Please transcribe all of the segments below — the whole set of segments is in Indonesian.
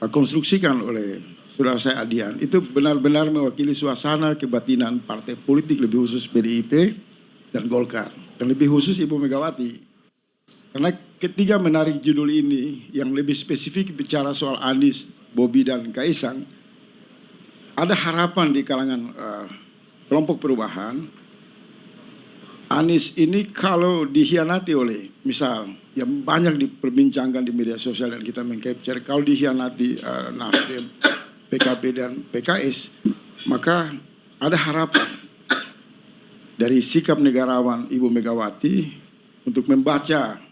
konstruksikan oleh saudara saya Adian itu benar-benar mewakili suasana kebatinan partai politik, lebih khusus PDIP dan Golkar, dan lebih khusus Ibu Megawati. Karena ketika menarik judul ini yang lebih spesifik bicara soal Anies, Bobi dan Kaisang, ada harapan di kalangan kelompok perubahan. Anies ini kalau dikhianati oleh, misal yang banyak diperbincangkan di media sosial dan kita mengcapture, kalau dikhianati Nasdem, PKB dan PKS, maka ada harapan dari sikap negarawan Ibu Megawati untuk membaca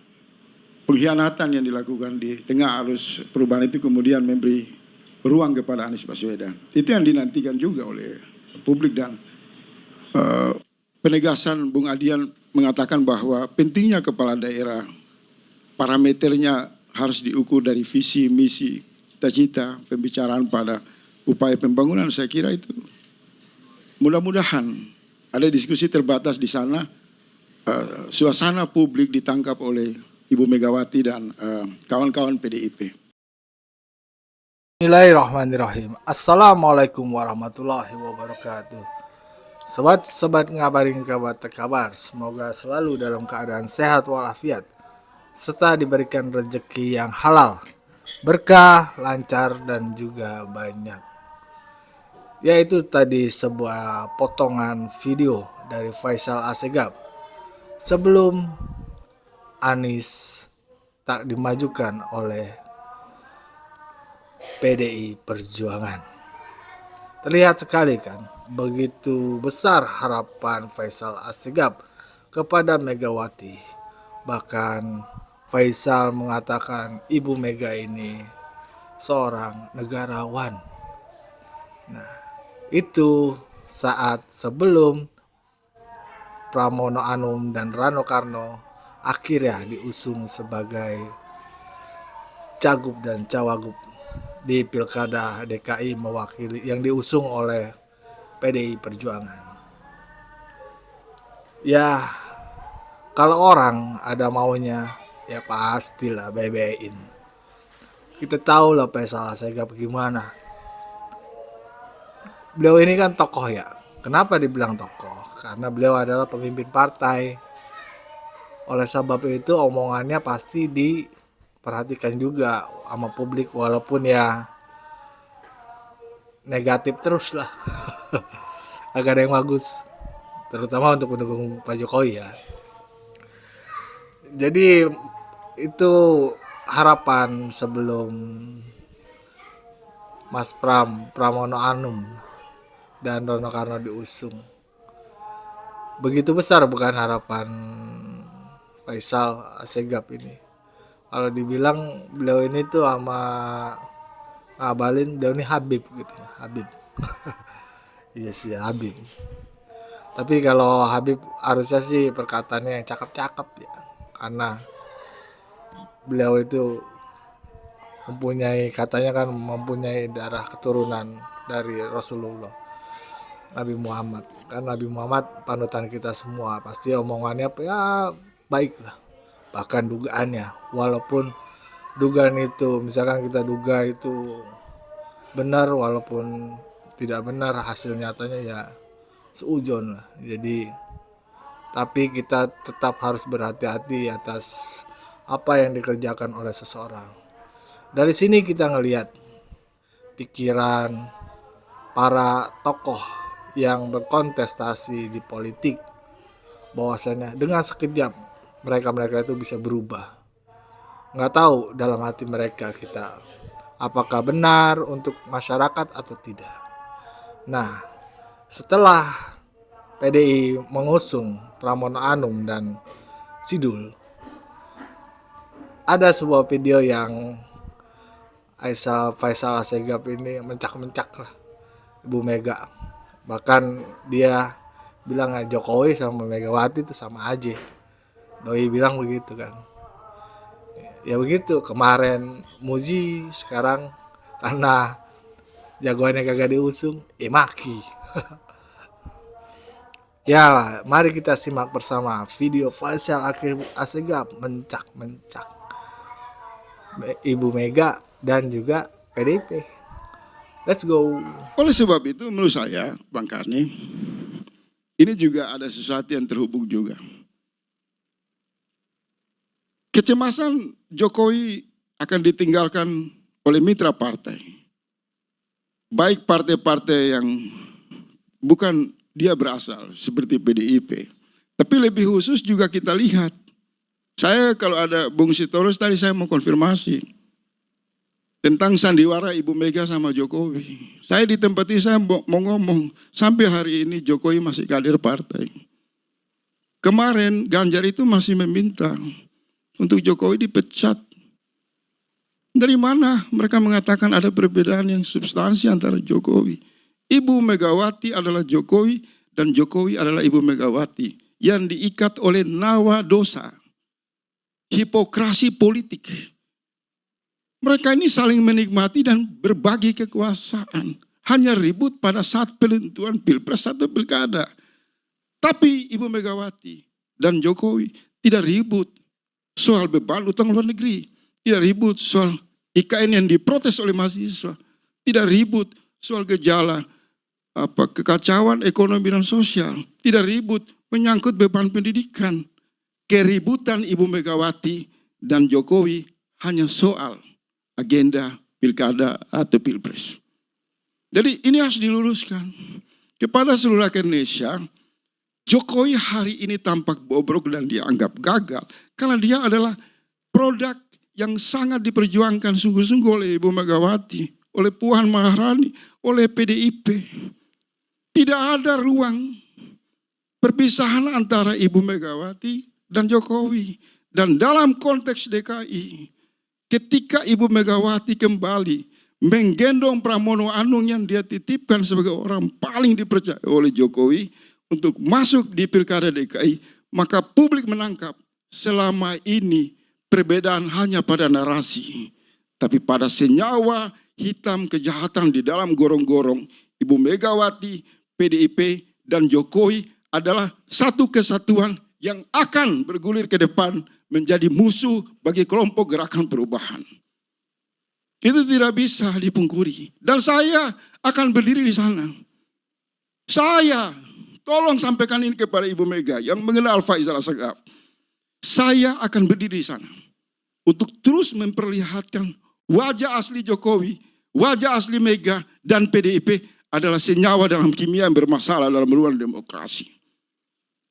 pengkhianatan yang dilakukan di tengah arus perubahan itu, kemudian memberi ruang kepada Anies Baswedan. Itu yang dinantikan juga oleh publik. Dan penegasan Bung Adian mengatakan bahwa pentingnya kepala daerah, parameternya harus diukur dari visi, misi, cita-cita, pembicaraan pada upaya pembangunan. Saya kira itu mudah-mudahan ada diskusi terbatas di sana, suasana publik ditangkap oleh Ibu Megawati dan kawan-kawan PDIP. Bismillahirrahmanirrahim. Assalamualaikum warahmatullahi wabarakatuh. Sobat-sobat ngabarin kabar, semoga selalu dalam keadaan sehat walafiat, serta diberikan rezeki yang halal, berkah, lancar, dan juga banyak. Yaitu tadi sebuah potongan video dari Faisal Assegaf sebelum Anies tak dimajukan oleh PDI Perjuangan. Terlihat sekali kan, begitu besar harapan Faisal Assegaf kepada Megawati. Bahkan Faisal mengatakan Ibu Mega ini seorang negarawan. Nah, itu saat sebelum Pramono Anung dan Rano Karno akhirnya diusung sebagai cagup dan cawagup di Pilkada DKI mewakili yang diusung oleh PDI Perjuangan. Ya, kalau orang ada maunya, ya pastilah bebein. Kita tahu lah Faisal Assegaf gimana. Beliau ini kan tokoh ya. Kenapa dibilang tokoh? Karena beliau adalah pemimpin partai. Oleh sebab itu omongannya pasti diperhatikan juga sama publik, walaupun ya negatif terus lah. Agak ada yang bagus, terutama untuk mendukung Pak Jokowi ya. Jadi itu harapan sebelum Mas Pramono Anung dan Rano Karno diusung. Begitu besar bukan harapan Faisal Assegaf ini. Kalau dibilang beliau ini tuh sama ngabalin, beliau ini Habib gitu, Habib. Iya sih Habib. Tapi kalau Habib harusnya sih perkataannya yang cakep-cakep ya, karena beliau itu katanya kan mempunyai darah keturunan dari Rasulullah Nabi Muhammad. Kan Nabi Muhammad panutan kita semua, pasti omongannya ya baik lah. Bahkan dugaannya, walaupun dugaan itu misalkan kita duga itu benar, walaupun tidak benar, hasil nyatanya ya seujon lah. Jadi tapi kita tetap harus berhati-hati atas apa yang dikerjakan oleh seseorang. Dari sini kita ngelihat pikiran para tokoh yang berkontestasi di politik, bahwasanya dengan sekejap mereka itu bisa berubah. Nggak tahu dalam hati mereka kita apakah benar untuk masyarakat atau tidak. Nah, setelah PDI mengusung Pramono Anung dan Sidul, ada sebuah video yang Faisal Assegaf ini mencak-mencak lah Ibu Mega. Bahkan dia bilang Jokowi sama Megawati itu sama aja. Doi bilang begitu kan. Ya begitu, kemarin muji, sekarang karena jagoannya kagak diusung, maki. Ya, mari kita simak bersama video Faisal Assegaf mencak-mencak Ibu Mega dan juga PDIP. Let's go. Oleh sebab itu menurut saya, Bang Karni, ini juga ada sesuatu yang terhubung juga. Kecemasan Jokowi akan ditinggalkan oleh mitra partai. Baik partai-partai yang bukan dia berasal, seperti PDIP. Tapi lebih khusus juga kita lihat. Saya kalau ada Bung Sitorus tadi saya mau konfirmasi tentang sandiwara Ibu Mega sama Jokowi. Saya di tempat ini saya mau ngomong, sampai hari ini Jokowi masih kader partai. Kemarin Ganjar itu masih meminta untuk Jokowi dipecat. Dari mana mereka mengatakan ada perbedaan yang substansi antara Jokowi? Ibu Megawati adalah Jokowi dan Jokowi adalah Ibu Megawati yang diikat oleh nawa dosa, hipokrasi politik. Mereka ini saling menikmati dan berbagi kekuasaan. Hanya ribut pada saat penentuan pilpres atau pilkada. Tapi Ibu Megawati dan Jokowi tidak ribut soal beban utang luar negeri. Tidak ribut soal IKN yang diprotes oleh mahasiswa. Tidak ribut soal gejala kekacauan ekonomi dan sosial. Tidak ribut menyangkut beban pendidikan. Keributan Ibu Megawati dan Jokowi hanya soal agenda pilkada atau pilpres. Jadi ini harus diluruskan kepada seluruh rakyat Indonesia. Jokowi hari ini tampak bobrok dan dianggap gagal karena dia adalah produk yang sangat diperjuangkan sungguh-sungguh oleh Ibu Megawati, oleh Puan Maharani, oleh PDIP. Tidak ada ruang perpisahan antara Ibu Megawati dan Jokowi. Dan dalam konteks DKI, ketika Ibu Megawati kembali menggendong Pramono Anung yang dia titipkan sebagai orang paling dipercaya oleh Jokowi untuk masuk di Pilkada DKI, maka publik menangkap selama ini perbedaan hanya pada narasi, tapi pada senyawa hitam kejahatan di dalam gorong-gorong. Ibu Megawati, PDIP, dan Jokowi adalah satu kesatuan yang akan bergulir ke depan menjadi musuh bagi kelompok gerakan perubahan. Itu tidak bisa dipungkiri. Dan saya akan berdiri di sana. Saya, tolong sampaikan ini kepada Ibu Mega yang mengenal Faisal Assegaf. Saya akan berdiri di sana untuk terus memperlihatkan wajah asli Jokowi, wajah asli Mega, dan PDIP adalah senyawa dalam kimia yang bermasalah dalam ruang demokrasi.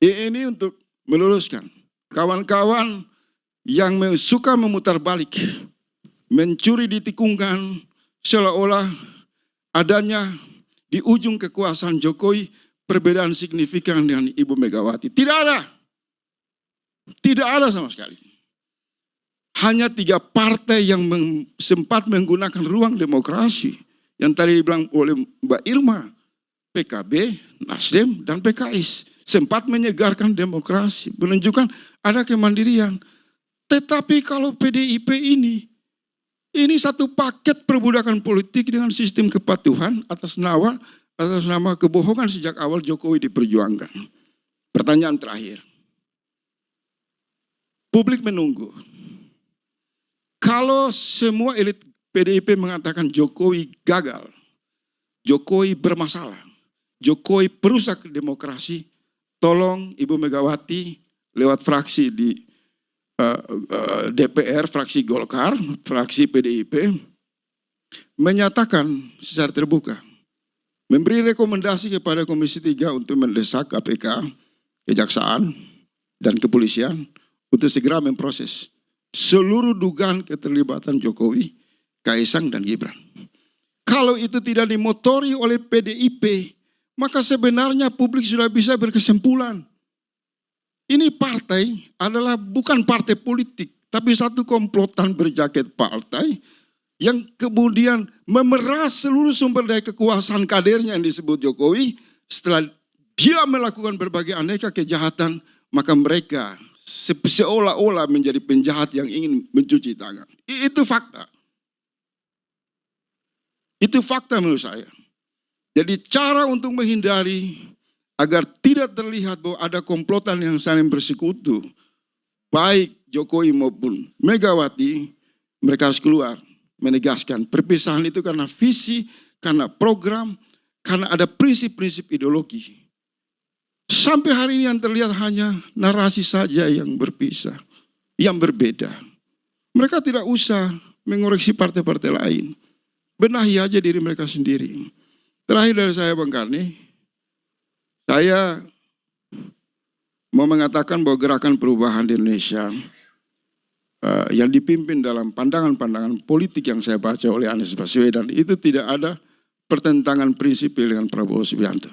Ini untuk meluruskan kawan-kawan yang suka memutar balik, mencuri di tikungan, seolah-olah adanya di ujung kekuasaan Jokowi perbedaan signifikan dengan Ibu Megawati. Tidak ada. Tidak ada sama sekali. Hanya 3 partai yang sempat menggunakan ruang demokrasi. Yang tadi dibilang oleh Mbak Irma. PKB, Nasdem, dan PKS. Sempat menyegarkan demokrasi. Menunjukkan ada kemandirian. Tetapi kalau PDIP ini satu paket perbudakan politik dengan sistem kepatuhan atas nama kebohongan sejak awal Jokowi diperjuangkan. Pertanyaan terakhir. Publik menunggu. Kalau semua elit PDIP mengatakan Jokowi gagal, Jokowi bermasalah, Jokowi perusak demokrasi, tolong Ibu Megawati lewat fraksi di DPR, fraksi Golkar, fraksi PDIP, menyatakan secara terbuka, memberi rekomendasi kepada Komisi 3 untuk mendesak KPK, Kejaksaan, dan Kepolisian untuk segera memproses seluruh dugaan keterlibatan Jokowi, Kaisang, dan Gibran. Kalau itu tidak dimotori oleh PDIP, maka sebenarnya publik sudah bisa berkesimpulan. Ini partai adalah bukan partai politik, tapi satu komplotan berjaket partai yang kemudian memeras seluruh sumber daya kekuasaan kadernya yang disebut Jokowi. Setelah dia melakukan berbagai aneka kejahatan, maka mereka seolah-olah menjadi penjahat yang ingin mencuci tangan. Itu fakta. Itu fakta menurut saya. Jadi cara untuk menghindari agar tidak terlihat bahwa ada komplotan yang saling bersekutu, baik Jokowi maupun Megawati, mereka harus keluar menegaskan perpisahan itu karena visi, karena program, karena ada prinsip-prinsip ideologi. Sampai hari ini yang terlihat hanya narasi saja yang berpisah, yang berbeda. Mereka tidak usah mengoreksi partai-partai lain. Benahi aja diri mereka sendiri. Terakhir dari saya, Bang Karni, saya mau mengatakan bahwa gerakan perubahan di Indonesia yang dipimpin dalam pandangan-pandangan politik yang saya baca oleh Anies Baswedan itu tidak ada pertentangan prinsipil dengan Prabowo Subianto.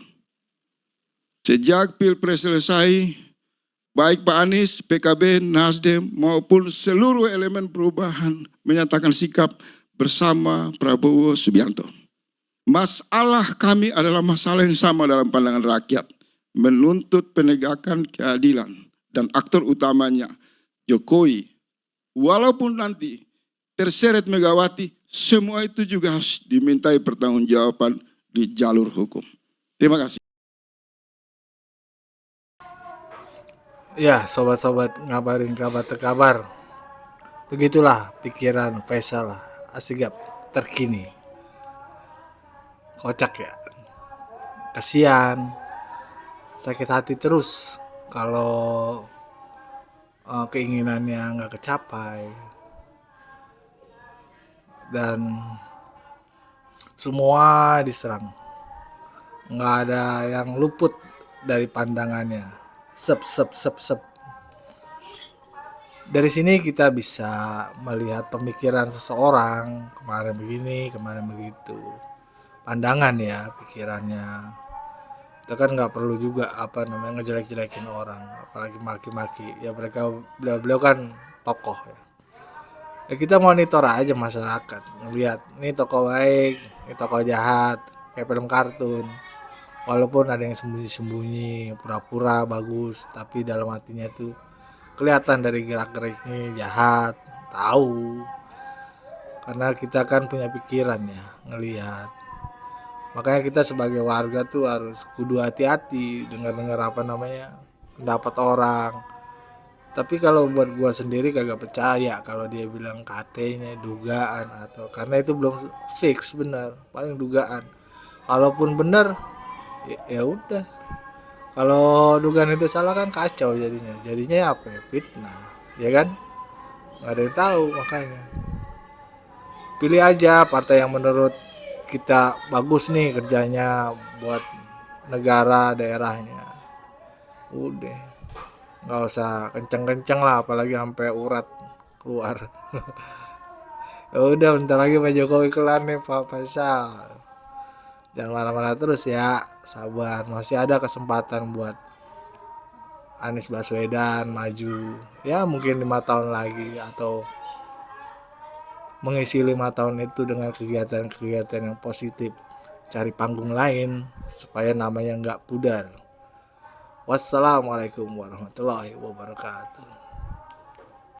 Sejak Pilpres selesai, baik Pak Anies, PKB, Nasdem maupun seluruh elemen perubahan menyatakan sikap bersama Prabowo Subianto. Masalah kami adalah masalah yang sama dalam pandangan rakyat, menuntut penegakan keadilan dan aktor utamanya Jokowi. Walaupun nanti terseret Megawati, semua itu juga harus dimintai pertanggungjawaban di jalur hukum. Terima kasih. Ya, sobat-sobat ngabarin kabar terkabar. Begitulah pikiran Faisal Assegaf terkini. Kocak ya. Kasihan. Sakit hati terus kalau keinginannya nggak kecapai. Dan semua diserang. Nggak ada yang luput dari pandangannya. Sep. Dari sini kita bisa melihat pemikiran seseorang, kemarin begini, kemarin begitu. Pandangan ya, pikirannya. Kita kan nggak perlu juga ngejelek-jelekin orang, apalagi maki-maki. Ya beliau kan tokoh ya. Ya kita monitor aja masyarakat, ngelihat ini tokoh baik, ini tokoh jahat, kayak film kartun. Walaupun ada yang sembunyi-sembunyi, pura-pura bagus, tapi dalam hatinya tuh kelihatan dari gerak-geriknya jahat, tahu. Karena kita kan punya pikiran ya, ngelihat. Makanya kita sebagai warga tuh harus kudu hati-hati dengar pendapat orang. Tapi kalau buat gua sendiri kagak percaya kalau dia bilang katanya dugaan atau karena itu belum fix benar, paling dugaan. Kalaupun benar ya udah. Kalau dugaan itu salah kan kacau jadinya apa ya, fitnah ya kan, nggak ada yang tahu. Makanya pilih aja partai yang menurut kita bagus nih kerjanya buat negara daerahnya, udah nggak usah kenceng-kenceng lah, apalagi sampai urat keluar. Ya udah, bentar lagi Pak Jokowi kelar nih Pak Faisal. Jangan marah-marah terus ya, sabar, masih ada kesempatan buat Anies Baswedan maju ya, mungkin 5 tahun lagi, atau mengisi 5 tahun itu dengan kegiatan-kegiatan yang positif, cari panggung lain supaya namanya nggak pudar. Wassalamualaikum warahmatullahi wabarakatuh.